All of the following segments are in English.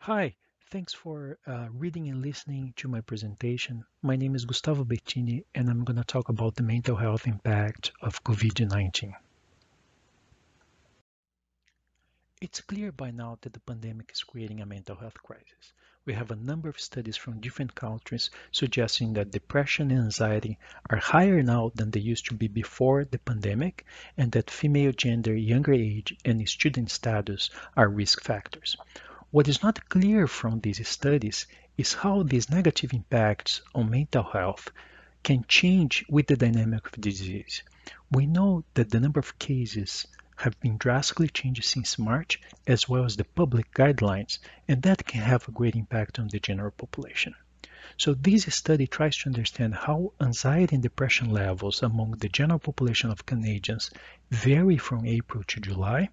Hi, thanks for reading and listening to my presentation. My name is Gustavo Betini, and I'm going to talk about the mental health impact of COVID-19. It's clear by now that the pandemic is creating a mental health crisis. We have a number of studies from different countries suggesting that depression and anxiety are higher now than they used to be before the pandemic, and that female gender, younger age, and student status are risk factors. What is not clear from these studies is how these negative impacts on mental health can change with the dynamic of the disease. We know that the number of cases have been drastically changed since March, as well as the public guidelines, and that can have a great impact on the general population. So this study tries to understand how anxiety and depression levels among the general population of Canadians vary from April to July,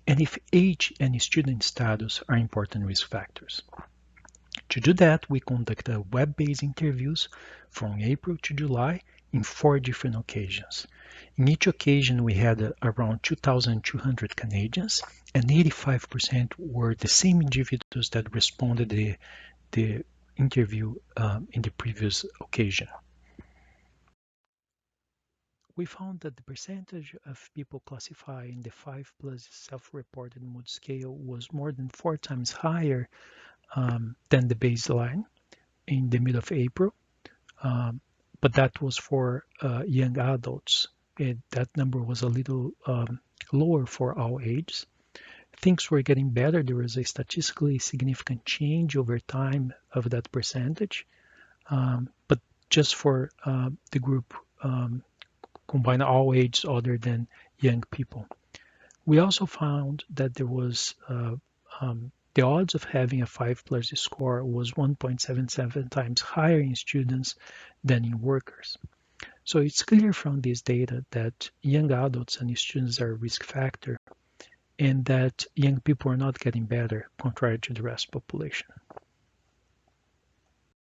and if age and student status are important risk factors. To do that, we conducted web-based interviews from April to July in 4 different occasions. In each occasion, we had around 2,200 Canadians, and 85% were the same individuals that responded the interview in the previous occasion. We found that the percentage of people classified in the 5 plus self-reported mood scale was more than 4 times higher than the baseline in the middle of April, but that was for young adults. That number was a little lower for all ages. Things were getting better. There was a statistically significant change over time of that percentage, but just for the group combine all ages other than young people. We also found that there was the odds of having a 5 plus score was 1.77 times higher in students than in workers. So it's clear from this data that young adults and students are a risk factor and that young people are not getting better compared to the rest of the population.